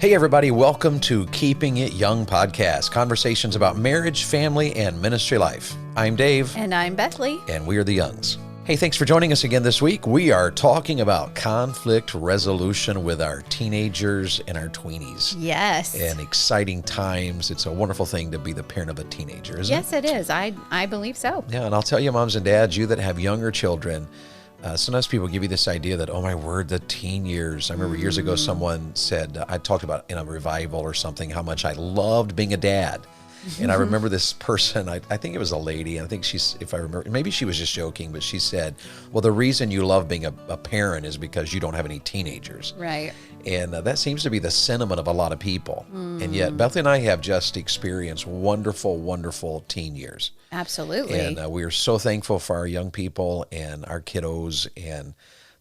Hey, everybody, welcome to Keeping It Young podcast, conversations about marriage, family, and ministry life. I'm Dave. And I'm Bethlie. And we are the Youngs. Hey, thanks for joining us again this week. We are talking about conflict resolution with our teenagers and our tweenies. Yes. And exciting times. It's a wonderful thing to be the parent of a teenager, isn't it? Yes, it is. I believe so. Yeah, and I'll tell you, moms and dads, you that have younger children, sometimes people give you this idea that, oh my word, the teen years. I remember years ago someone said, I talked about in a revival or something, how much I loved being a dad. And I remember this person, I think it was a lady, and I think she's, if I remember, maybe she was just joking, but she said, well, the reason you love being a parent is because you don't have any teenagers. Right. And that seems to be the sentiment of a lot of people. And yet, Bethlie and I have just experienced wonderful, wonderful teen years. Absolutely. And we are so thankful for our young people and our kiddos and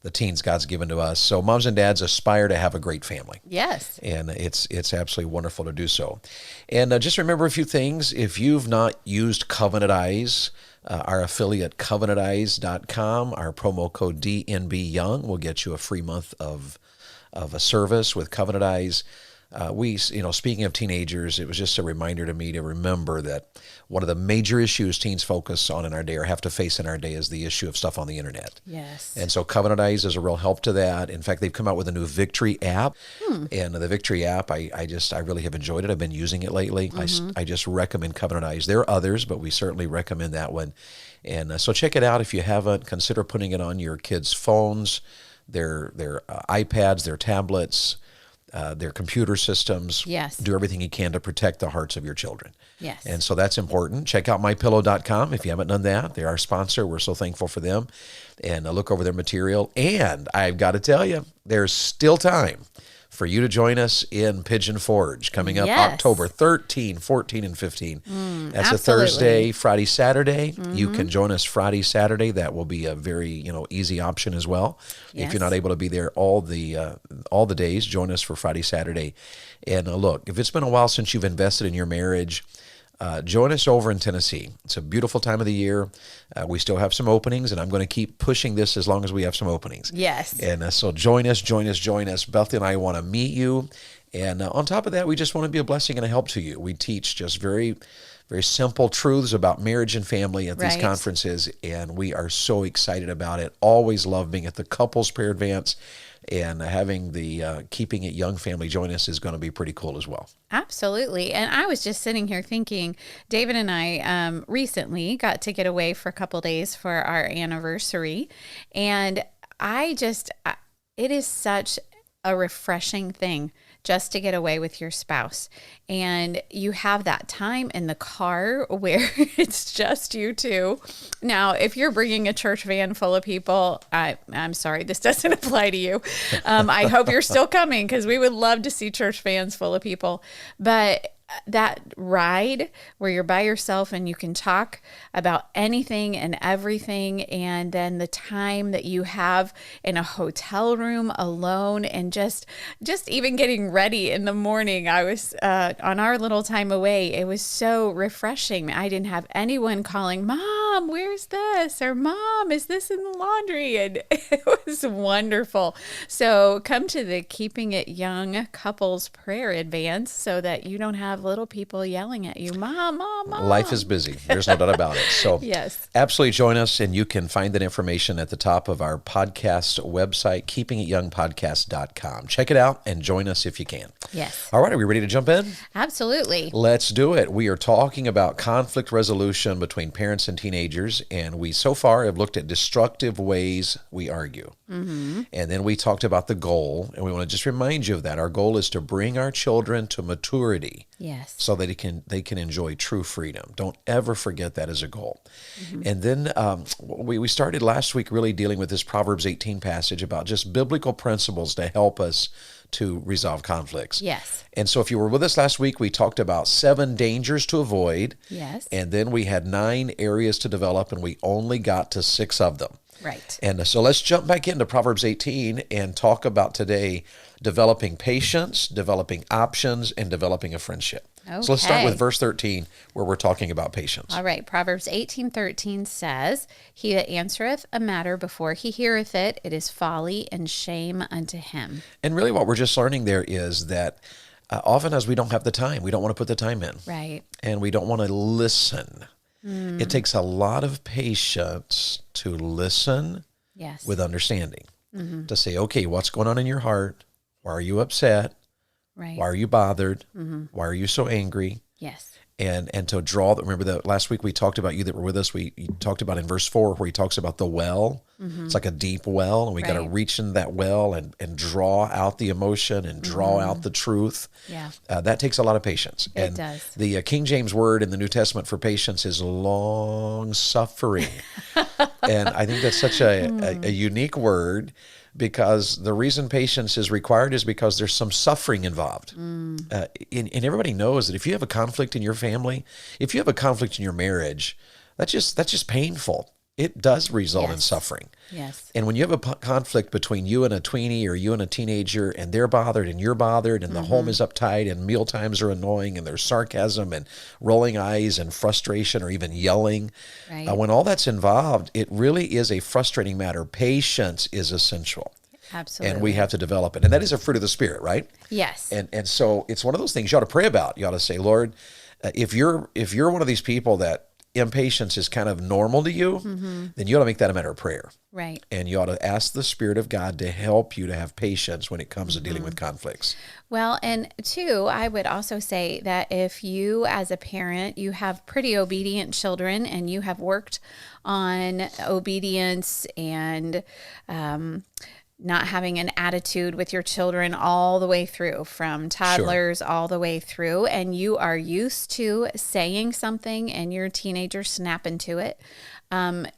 the teens God's given to us. So moms and dads aspire to have a great family. Yes. And it's absolutely wonderful to do so. And just remember a few things. If you've not used Covenant Eyes, our affiliate covenanteyes.com, our promo code DNBYoung will get you a free month of a service with Covenant Eyes. Speaking of teenagers, it was just a reminder to me to remember that one of the major issues teens focus on in our day or have to face in our day is the issue of stuff on the internet. Yes. And so Covenant Eyes is a real help to that. In fact, they've come out with a new Victory app. And the Victory app, I really have enjoyed it. I've been using it lately. I just recommend Covenant Eyes. There are others, but we certainly recommend that one. And so check it out if you haven't. Consider putting it on your kids' phones, their iPads, their tablets, their computer systems. Yes. Do everything you can to protect the hearts of your children. Yes. And so that's important. Check out mypillow.com if you haven't done that. They're our sponsor. We're so thankful for them. And look over their material. And I've got to tell you, there's still time for you to join us in Pigeon Forge coming up October 13, 14, and 15. That's absolutely. a Thursday, Friday, Saturday. You can join us Friday, Saturday. That will be a very easy option as well. Yes. If you're not able to be there all the days, join us for Friday, Saturday. And look, if it's been a while since you've invested in your marriage, join us over in Tennessee. It's a beautiful time of the year. We still have some openings, and I'm going to keep pushing this as long as we have some openings. Yes. And so join us. Bethlie and I want to meet you. And on top of that, we just want to be a blessing and a help to you. We teach just very, very simple truths about marriage and family at these conferences, and we are so excited about it. Always love being at the Couples Prayer Advance. And having the Keeping It Young family join us is going to be pretty cool as well. Absolutely. And I was just sitting here thinking, David and I recently got to get away for a couple days for our anniversary. And it is such a refreshing thing just to get away with your spouse. And you have that time in the car where it's just you two. Now, if you're bringing a church van full of people, I'm sorry, this doesn't apply to you. I hope you're still coming because we would love to see church vans full of people. But that ride where you're by yourself and you can talk about anything and everything, and then the time that you have in a hotel room alone, and just even getting ready in the morning. I was on our little time away. It was so refreshing. I didn't have anyone calling, "Mom, where's this?" or "Mom, is this in the laundry?" And it was wonderful. So come to the Keeping It Young Couples Prayer Advance so that you don't have little people yelling at you, "Mom, Mom, Mom." Life is busy. There's no doubt about it. So yes, absolutely join us, and you can find that information at the top of our podcast website, keepingityoungpodcast.com. Check it out and join us if you can. Yes. All right, are we ready to jump in? Absolutely. Let's do it. We are talking about conflict resolution between parents and teenagers, and we so far have looked at destructive ways we argue. And then we talked about the goal, and we want to just remind you of that. Our goal is to bring our children to maturity. Yes. So that they can enjoy true freedom. Don't ever forget that as a goal. And then we started last week really dealing with this Proverbs 18 passage about just biblical principles to help us to resolve conflicts. Yes. And so if you were with us last week, we talked about 7 dangers to avoid. Yes. And then we had 9 areas to develop, and we only got to 6 of them. Right. And so let's jump back into Proverbs 18 and talk about today developing patience, developing options, and developing a friendship. Okay. So let's start with verse 13, where we're talking about patience. All right. Proverbs 18:13 says, "He that answereth a matter before he heareth it, it is folly and shame unto him." And really what we're just learning there is that Often as we don't have the time, we don't want to put the time in, Right. and we don't want to listen. It takes a lot of patience to listen Yes. with understanding, to say, okay, what's going on in your heart? Why are you upset? Right. Why are you bothered? Why are you so angry? Yes. And to draw, remember that last week we talked about, you that were with us, we talked about in verse 4 where he talks about the well. It's like a deep well, and we got to Right. reach in that well and draw out the emotion and draw out the truth. Yeah. That takes a lot of patience. It does. The King James word in the New Testament for patience is long suffering. And I think that's such a unique word, because the reason patience is required is because there's some suffering involved. And everybody knows that if you have a conflict in your family, if you have a conflict in your marriage, that's just painful. It does result in Yes. suffering. Yes. And when you have a conflict between you and a tweenie or you and a teenager, and they're bothered and you're bothered, and the home is uptight and meal times are annoying and there's sarcasm and rolling eyes and frustration or even yelling, Right. when all that's involved, it really is a frustrating matter. Patience is essential. Absolutely. And we have to develop it. And that is a fruit of the Spirit, right? Yes. And so it's one of those things you ought to pray about. You ought to say, Lord, if you're one of these people that impatience is kind of normal to you, then you ought to make that a matter of prayer. Right. And you ought to ask the Spirit of God to help you to have patience when it comes to dealing with conflicts. Well, and two, I would also say that if you as a parent, you have pretty obedient children and you have worked on obedience and not having an attitude with your children all the way through, from toddlers all the way through, and you are used to saying something and your teenager snapping to it,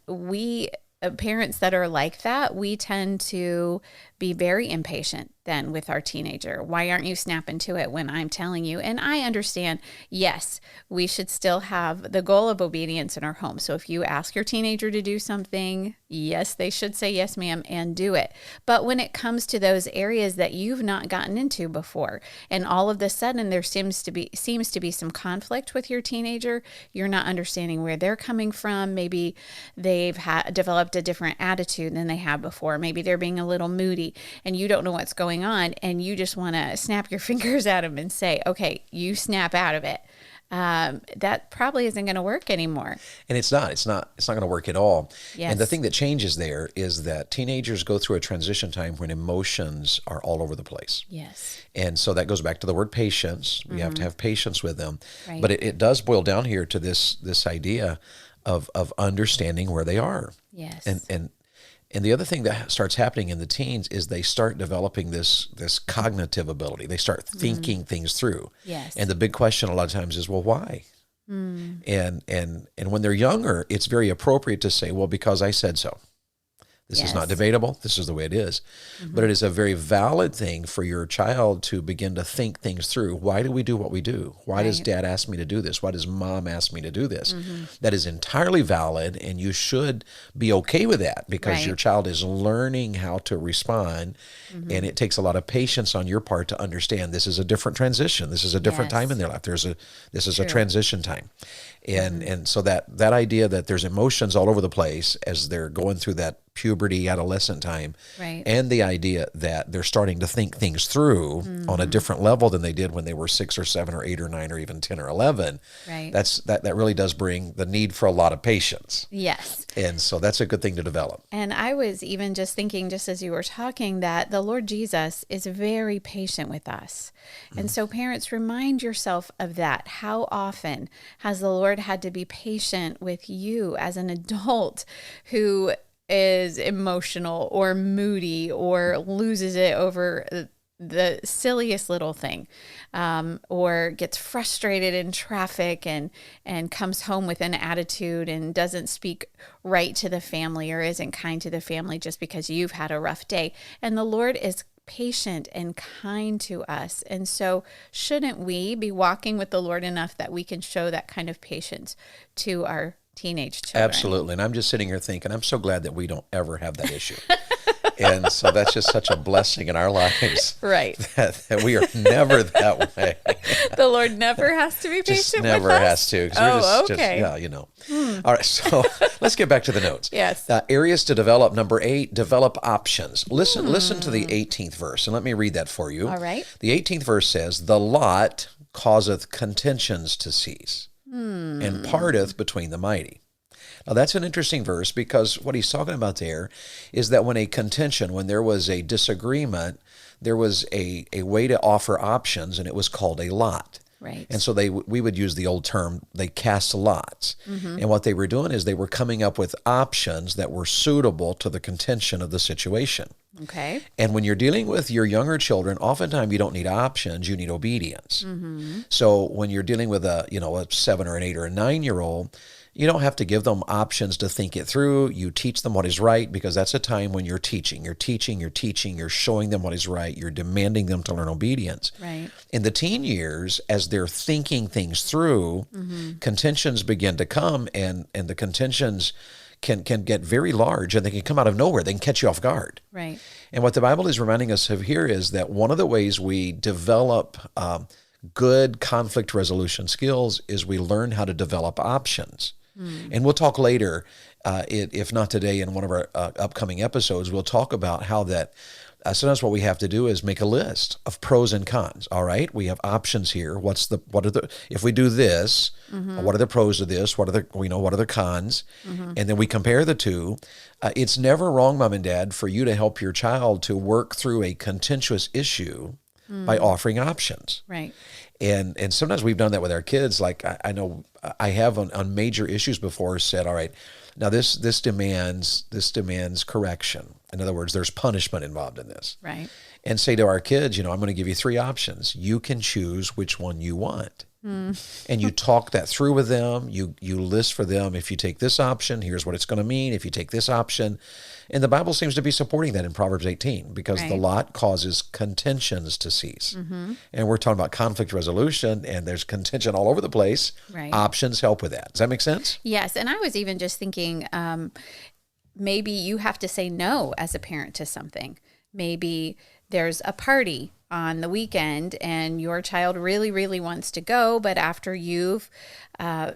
we parents that are like that, we tend to be very impatient then with our teenager. Why aren't you snapping to it when I'm telling you? And I understand, yes, we should still have the goal of obedience in our home. So if you ask your teenager to do something, yes, they should say yes, ma'am, and do it. But when it comes to those areas that you've not gotten into before, and all of a sudden there seems to be some conflict with your teenager, you're not understanding where they're coming from. Maybe they've developed a different attitude than they had before. Maybe they're being a little moody and you don't know what's going on, and you just want to snap your fingers at them and say, okay, you snap out of it. That probably isn't going to work anymore. And it's not going to work at all. Yes. And the thing that changes there is that teenagers go through a transition time when emotions are all over the place. Yes. And so that goes back to the word patience. We have to have patience with them. Right. But it does boil down here to this idea of understanding where they are. Yes. And the other thing that starts happening in the teens is they start developing this cognitive ability. They start thinking things through. Yes. And the big question a lot of times is, well, why? And when they're younger, it's very appropriate to say, well, because I said so. This is not debatable. This is the way it is. But it is a very valid thing for your child to begin to think things through. Why do we do what we do? Why does dad ask me to do this? Why does mom ask me to do this? That is entirely valid, and you should be okay with that, because your child is learning how to respond, and it takes a lot of patience on your part to understand this is a different transition. This is a different time in their life. This is a transition time. And so that idea that there's emotions all over the place as they're going through that puberty, adolescent time, and the idea that they're starting to think things through on a different level than they did when they were 6 or 7 or 8 or 9 or even 10 or 11. That really does bring the need for a lot of patience. Yes. And so that's a good thing to develop. And I was even just thinking, just as you were talking, that the Lord Jesus is very patient with us. And so parents, remind yourself of that. How often has the Lord had to be patient with you as an adult who is emotional or moody or loses it over the silliest little thing, or gets frustrated in traffic and comes home with an attitude and doesn't speak right to the family or isn't kind to the family just because you've had a rough day. And the Lord is patient and kind to us. And so shouldn't we be walking with the Lord enough that we can show that kind of patience to our teenage children? Absolutely. And I'm just sitting here thinking, I'm so glad that we don't ever have that issue. And so that's just such a blessing in our lives Right. that we are never that way. The Lord never has to be patient Just with never us? has to. 'Cause Oh, we're okay. yeah, All right, so let's get back to the notes. Yes. Areas to develop. Number 8, develop options. Listen to the 18th verse, and let me read that for you. All right. The 18th verse says, "The lot causeth contentions to cease, and parteth between the mighty." Now, that's an interesting verse because what he's talking about there is that when there was a disagreement, there was a way to offer options, and it was called a lot. Right. And so we would use the old term, they cast lots. And what they were doing is they were coming up with options that were suitable to the contention of the situation. Okay. And when you're dealing with your younger children, oftentimes you don't need options, you need obedience. So when you're dealing with a 7 or an 8 or a 9-year-old, you don't have to give them options to think it through. You teach them what is right, because that's a time when you're teaching. You're showing them what is right. You're demanding them to learn obedience. Right. In the teen years, as they're thinking things through, contentions begin to come, and the contentions can get very large, and they can come out of nowhere. They can catch you off guard. Right. And what the Bible is reminding us of here is that one of the ways we develop good conflict resolution skills is we learn how to develop options. And we'll talk later, if not today, in one of our upcoming episodes, we'll talk about how that sometimes what we have to do is make a list of pros and cons. All right, we have options here. If we do this, what are the pros of this? What are the cons? And then we compare the two. It's never wrong, Mom and Dad, for you to help your child to work through a contentious issue by offering options. Right. And sometimes we've done that with our kids. Like I know I have on major issues before said, all right, now this demands correction. In other words, there's punishment involved in this. Right. And say to our kids, I'm going to give you 3 options. You can choose which one you want. And you talk that through with them. You list for them, if you take this option, here's what it's going to mean. If you take this option. And the Bible seems to be supporting that in Proverbs 18, because the lot causes contentions to cease. And we're talking about conflict resolution, and there's contention all over the place. Right. Options help with that. Does that make sense? Yes. And I was even just thinking, maybe you have to say no as a parent to something. Maybe there's a party on the weekend and your child really, really wants to go, but after you've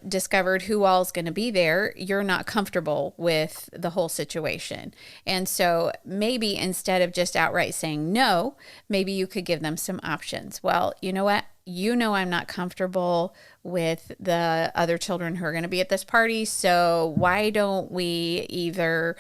discovered who all's going to be there, you're not comfortable with the whole situation. And so maybe instead of just outright saying no, maybe you could give them some options. Well, you know what? I'm not comfortable with the other children who are going to be at this party, so why don't we either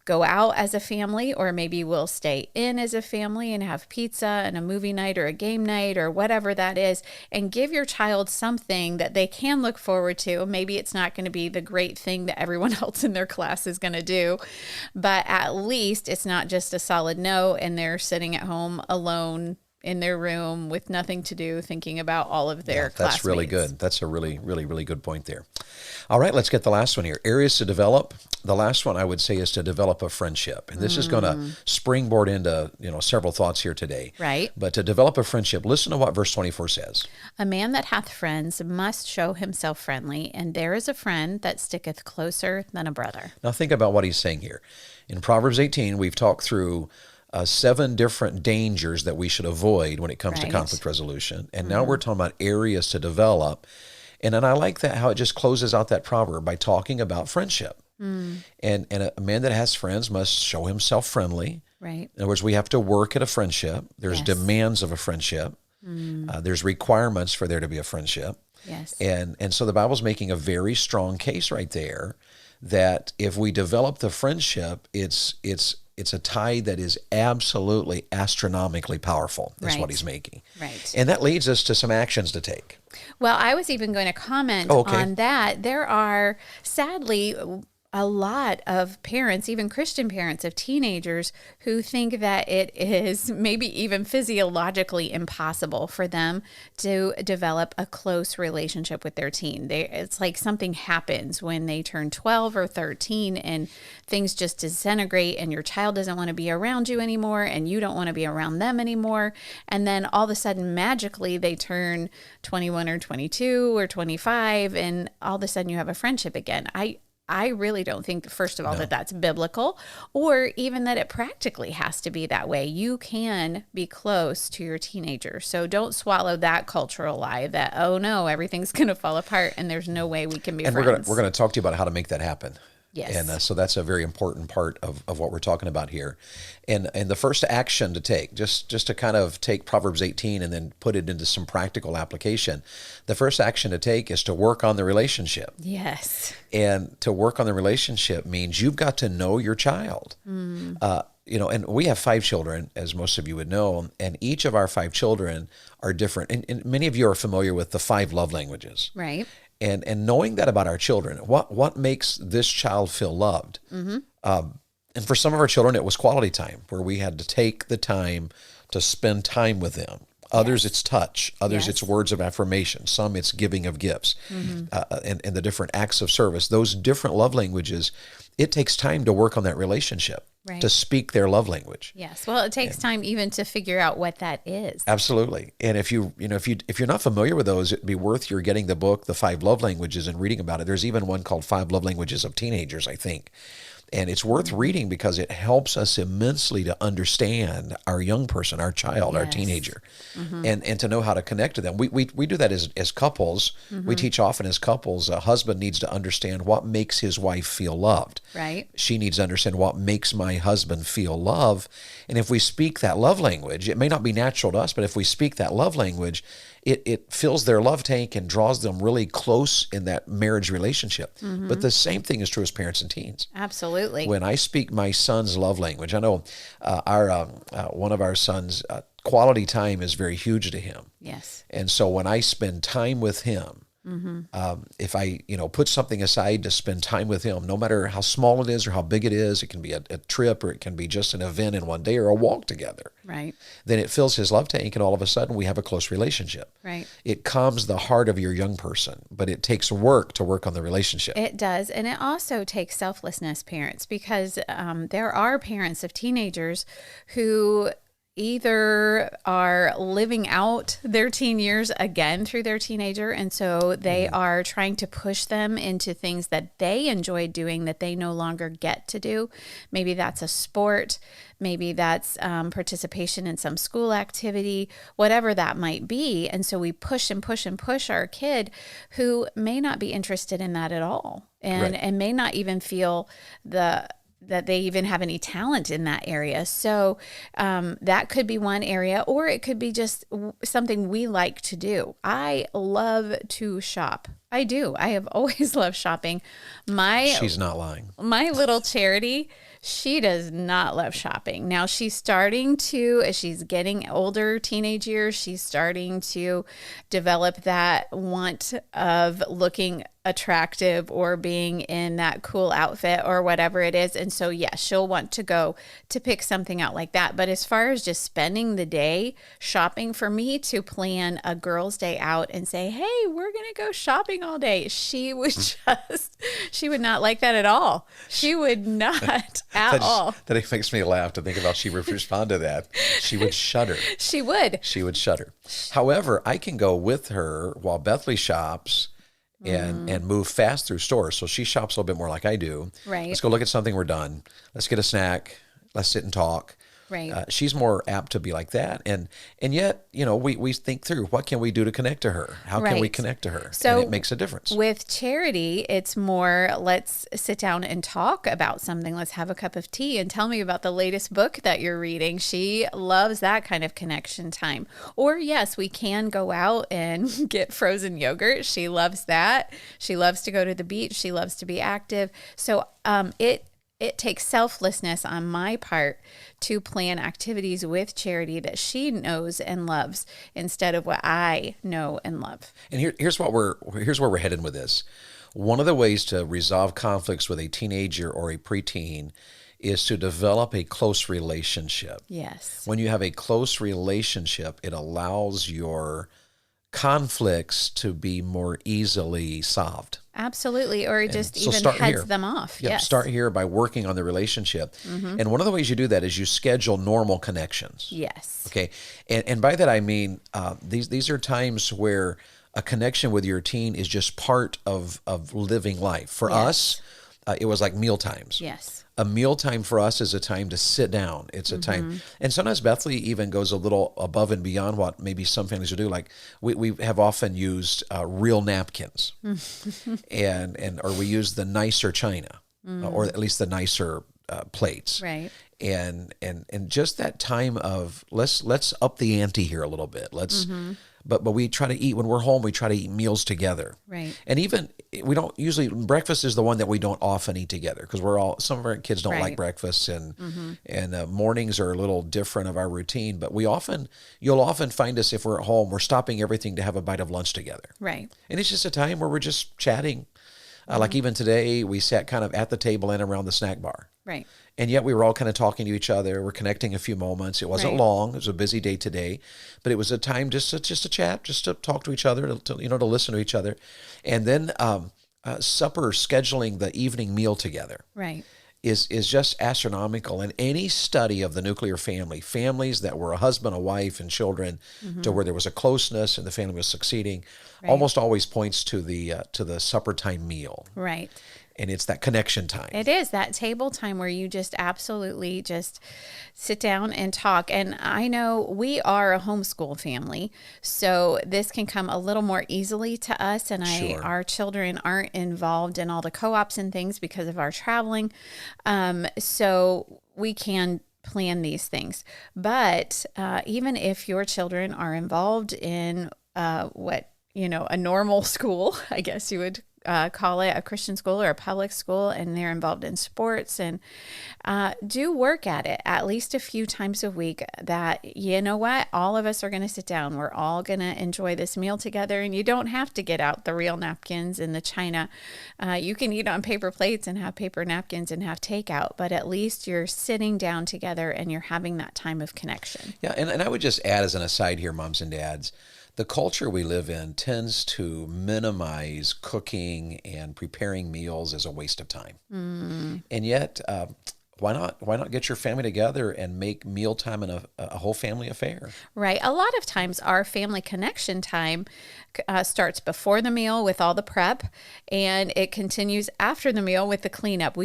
go out as a family, or maybe we'll stay in as a family and have pizza and a movie night or a game night or whatever that is, and give your child something that they can look forward to. Maybe it's not going to be the great thing that everyone else in their class is going to do, but at least it's not just a solid no and they're sitting at home alone in their room with nothing to do, thinking about all of their classmates. That's really good. That's a really, really, really good point there. All right, let's get the last one here. Areas to develop. The last one I would say is to develop a friendship. And this is going to springboard into, several thoughts here today. Right. But to develop a friendship, listen to what verse 24 says. A man that hath friends must show himself friendly, and there is a friend that sticketh closer than a brother. Now think about what he's saying here. In Proverbs 18, we've talked through 7 different dangers that we should avoid when it comes to conflict resolution. And now we're talking about areas to develop. And then I like that how it just closes out that proverb by talking about friendship. And a man that has friends must show himself friendly. Right. In other words, we have to work at a friendship. There's demands of a friendship. There's requirements for there to be a friendship. Yes. And so the Bible's making a very strong case right there that if we develop the friendship, it's a tie that is absolutely astronomically powerful, is what he's making. Right. And that leads us to some actions to take. Well, I was even going to comment on that. There are, sadly, a lot of parents, even Christian parents of teenagers, who think that it is maybe even physiologically impossible for them to develop a close relationship with their teen. It's like something happens when they turn 12 or 13 and things just disintegrate, and your child doesn't want to be around you anymore and you don't want to be around them anymore. And then all of a sudden, magically, they turn 21 or 22 or 25 and all of a sudden you have a friendship again. I really don't think, first of all, that that's biblical, or even that it practically has to be that way. You can be close to your teenager. So don't swallow that cultural lie that, oh no, everything's going to fall apart and there's no way we can be And friends. we're going to talk to you about how to make that happen. Yes. And so that's a very important part of what we're talking about here. And the first action to take, just to kind of take Proverbs 18 and then put it into some practical application, the first action to take is to work on the relationship. Yes. And to work on the relationship means you've got to know your child. And we have 5 children, as most of you would know, and each of our 5 children are different. And many of you are familiar with the 5 love languages. Right. And knowing that about our children, what makes this child feel loved? And for some of our children, it was quality time, where we had to take the time to spend time with them. Others, it's touch. Others, it's words of affirmation. Some, it's giving of gifts, and the different acts of service. Those different love languages, it takes time to work on that relationship, to speak their love language. Yes. Well, it takes time even to figure out what that is. Absolutely. And if you're not familiar with those, it'd be worth your getting the book, The 5 Love Languages, and reading about it. There's even one called 5 Love Languages of Teenagers, I think. And it's worth reading because it helps us immensely to understand our young person, our child, our teenager, and to know how to connect to them. We do that as couples. We teach often as couples, a husband needs to understand what makes his wife feel loved. Right. She needs to understand what makes my husband feel love. And if we speak that love language, it may not be natural to us, but if we speak that love language, it fills their love tank and draws them really close in that marriage relationship. But the same thing is true as parents and teens. Absolutely. When I speak my son's love language, I know one of our sons, quality time is very huge to him. Yes. And so when I spend time with him, if I put something aside to spend time with him, no matter how small it is or how big it is, it can be a trip or it can be just an event in one day or a walk together. Right. Then it fills his love tank, and all of a sudden we have a close relationship. Right. It calms the heart of your young person, but it takes work to work on the relationship. It does. And it also takes selflessness, parents, because there are parents of teenagers who either are living out their teen years again through their teenager, and so they are trying to push them into things that they enjoy doing that they no longer get to do. Maybe that's a sport, maybe that's participation in some school activity, whatever that might be. And so we push and push and push our kid who may not be interested in that at all, and may not even feel that they even have any talent in that area. So that could be one area, or it could be just something we like to do. I love to shop. I do. I have always loved shopping. She's not lying. My little Charity, she does not love shopping. Now she's starting to, as she's getting older, teenage years, she's starting to develop that want of looking attractive or being in that cool outfit or whatever it is. And so, yes, she'll want to go to pick something out like that. But as far as just spending the day shopping, for me to plan a girls' day out and say, hey, we're going to go shopping all day, she would not like that at all. She would not at all. That makes me laugh to think about she would respond to that. She would shudder. She would. She would shudder. However, I can go with her while Bethlie shops and move fast through stores. So she shops a little bit more like I do. Right. Let's go look at something, we're done. Let's get a snack. Let's sit and talk. Right. She's more apt to be like that. And yet, we think through, what can we do to connect to her? How can we connect to her? So and it makes a difference. With Charity, it's more, let's sit down and talk about something. Let's have a cup of tea and tell me about the latest book that you're reading. She loves that kind of connection time. Or yes, we can go out and get frozen yogurt. She loves that. She loves to go to the beach. She loves to be active. So it takes selflessness on my part to plan activities with Charity that she knows and loves instead of what I know and love. And here's where we're headed with this. One of the ways to resolve conflicts with a teenager or a preteen is to develop a close relationship. Yes. When you have a close relationship, it allows your conflicts to be more easily solved. Absolutely. Or it just even heads them off. Yep, yes. Start here by working on the relationship. And one of the ways you do that is you schedule normal connections. Yes. Okay. And by that I mean these are times where a connection with your teen is just part of living life. For us, it was like meal times. Yes. A mealtime for us is a time to sit down. It's a time, and sometimes Bethlie even goes a little above and beyond what maybe some families will do. Like we have often used real napkins, and or we use the nicer china, or at least the nicer plates. Right. And just that time of let's up the ante here a little bit. Let's but we try to eat when we're home. We try to eat meals together. Right. And even we don't usually, breakfast is the one that we don't often eat together because some of our kids don't like breakfast, and mornings are a little different of our routine. But you'll often find us, if we're at home, we're stopping everything to have a bite of lunch together. Right. And it's just a time where we're just chatting. Like even today, we sat kind of at the table and around the snack bar. Right. And yet we were all kind of talking to each other. We're connecting a few moments. It wasn't long. It was a busy day today, but it was a time just to chat, just to talk to each other, to listen to each other. And then supper, scheduling the evening meal together. Right. Is just astronomical. And any study of the nuclear family, families that were a husband, a wife, and children, to where there was a closeness and the family was succeeding, almost always points to the supper time meal. Right. And it's that connection time. It is that table time where you just absolutely just sit down and talk. And I know we are a homeschool family, so this can come a little more easily to us. And our children aren't involved in all the co-ops and things because of our traveling. So we can plan these things. But even if your children are involved in a normal school, I guess you would call it, a Christian school or a public school, and they're involved in sports, and do work at it at least a few times a week, that, you know what, all of us are going to sit down. We're all going to enjoy this meal together, and you don't have to get out the real napkins and the china. You can eat on paper plates and have paper napkins and have takeout, but at least you're sitting down together and you're having that time of connection. Yeah, and I would just add as an aside here, moms and dads, the culture we live in tends to minimize cooking and preparing meals as a waste of time. And yet, why not get your family together and make mealtime a whole family affair? Right. A lot of times our family connection time starts before the meal with all the prep, and it continues after the meal with the cleanup.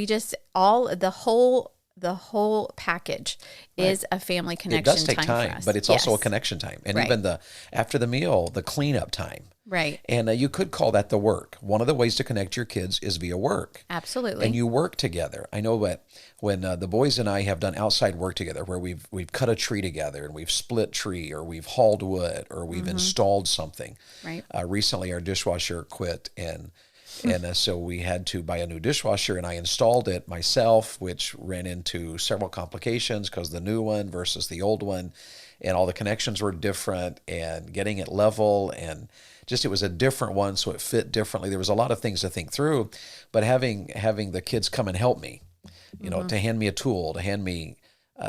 The whole package is a family connection time. It does take time, for us. but it's also a connection time. And even after the meal, the cleanup time. Right. And you could call that the work. One of the ways to connect your kids is via work. Absolutely. And you work together. I know that when the boys and I have done outside work together, where we've cut a tree together and we've split tree, or we've hauled wood, or we've installed something. Right. Recently, our dishwasher quit, and so we had to buy a new dishwasher, and I installed it myself, which ran into several complications because the new one versus the old one, and all the connections were different, and getting it level, and just it was a different one, so it fit differently. There was a lot of things to think through, but having the kids come and help me, to hand me a tool, to hand me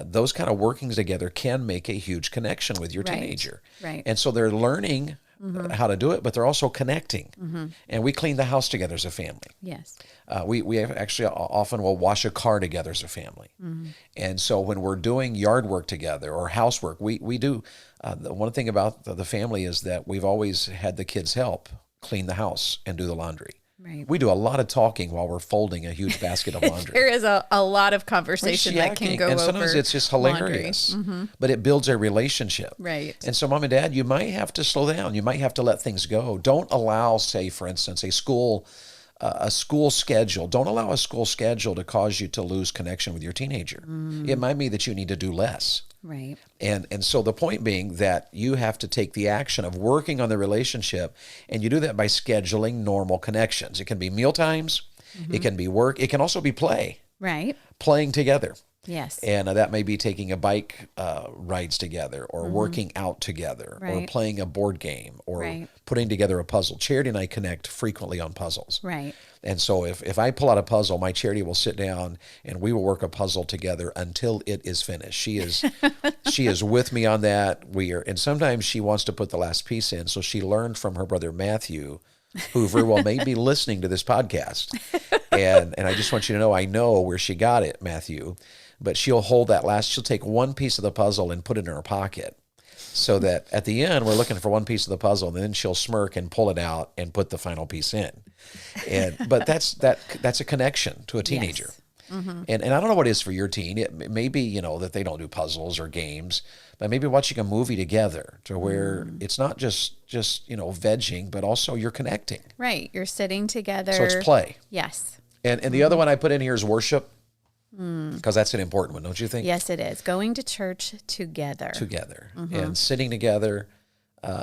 those kind of workings together can make a huge connection with your teenager. Right. And so they're learning how to do it, but they're also connecting. And we clean the house together as a family. Yes. We actually often will wash a car together as a family. And so when we're doing yard work together or housework, we do. The one thing about the family is that we've always had the kids help clean the house and do the laundry. Right. We do a lot of talking while we're folding a huge basket of laundry. There is a lot of conversation that can go over. And sometimes it's just hilarious, but it builds a relationship. Right. And so mom and dad, you might have to slow down. You might have to let things go. Don't allow, say, for instance, a school schedule. Don't allow a school schedule to cause you to lose connection with your teenager. It might mean that you need to do less. Right. And so the point being that you have to take the action of working on the relationship, and you do that by scheduling normal connections. It can be meal times, it can be work, it can also be play. Right. Playing together. Yes. And that may be taking a bike rides together, or working out together, or playing a board game, or putting together a puzzle. Charity and I connect frequently on puzzles. Right. And so if I pull out a puzzle, my Charity will sit down and we will work a puzzle together until it is finished. She is with me on that. And sometimes she wants to put the last piece in. So she learned from her brother Matthew, who very well may be listening to this podcast. And I just want you to know, I know where she got it, Matthew. But she'll hold she'll take one piece of the puzzle and put it in her pocket, so that at the end, we're looking for one piece of the puzzle, and then she'll smirk and pull it out and put the final piece in. But that's a connection to a teenager. Yes. Mm-hmm. And I don't know what it is for your teen. It may be, that they don't do puzzles or games, but maybe watching a movie together to where it's not just vegging, but also you're connecting. Right. You're sitting together. So it's play. Yes. And the other one I put in here is worship, because that's an important one, don't you think? Yes, it is. Going to church together. And sitting together.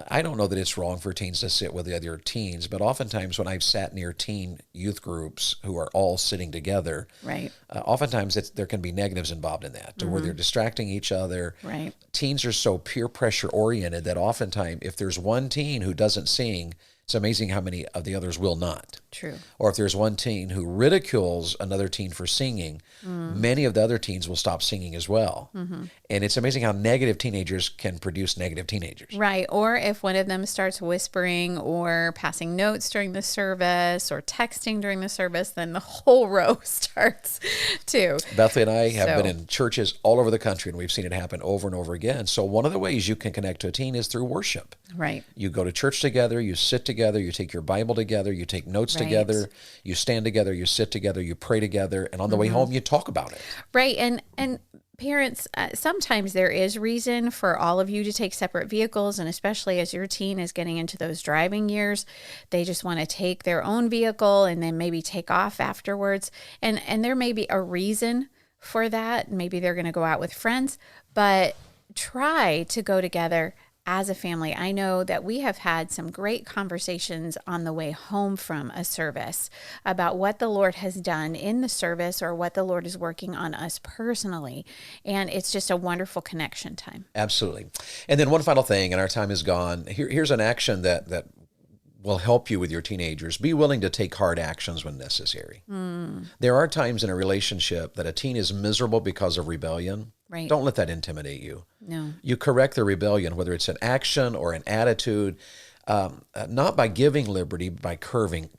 I don't know that it's wrong for teens to sit with the other teens, but oftentimes when I've sat near teen youth groups who are all sitting together, right. Oftentimes there can be negatives involved in that, to where they're distracting each other. Right. Teens are so peer pressure oriented that oftentimes if there's one teen who doesn't sing, it's amazing how many of the others will not. True. Or if there's one teen who ridicules another teen for singing, many of the other teens will stop singing as well. And it's amazing how negative teenagers can produce negative teenagers. Right. Or if one of them starts whispering or passing notes during the service or texting during the service, then the whole row starts too. Bethlie and I have been in churches all over the country, and we've seen it happen over and over again. So one of the ways you can connect to a teen is through worship. Right. You go to church together, you sit together, you take your Bible together, you take notes together, you stand together, you sit together, you pray together, and on the way home you talk about it. Right. And parents, sometimes there is reason for all of you to take separate vehicles, and especially as your teen is getting into those driving years, they just want to take their own vehicle and then maybe take off afterwards. And there may be a reason for that. Maybe they're going to go out with friends, but try to go together as a family. I know that we have had some great conversations on the way home from a service about what the Lord has done in the service or what the Lord is working on us personally. And it's just a wonderful connection time. Absolutely. And then one final thing, and our time is gone. Here's an action that will help you with your teenagers. Be willing to take hard actions when necessary. There are times in a relationship that a teen is miserable because of rebellion. Right. Don't let that intimidate you. No. You correct the rebellion, whether it's an action or an attitude, not by giving liberty, by curbing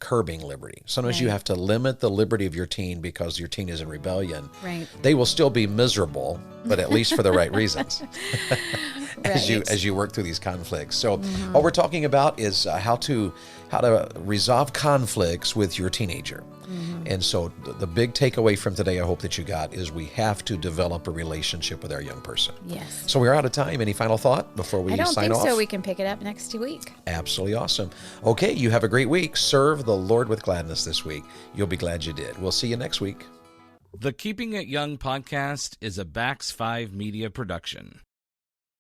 liberty. Sometimes you have to limit the liberty of your teen because your teen is in rebellion. Right. They will still be miserable, but at least for the right reasons. As you work through these conflicts. So what we're talking about is how to resolve conflicts with your teenager. And so the big takeaway from today, I hope that you got, is we have to develop a relationship with our young person. Yes. So we're out of time. Any final thought before we sign off? I don't think so. We can pick it up next week. Absolutely awesome. Okay, you have a great week. Serve the Lord with gladness this week. You'll be glad you did. We'll see you next week. The Keeping It Young podcast is a Bax 5 Media production.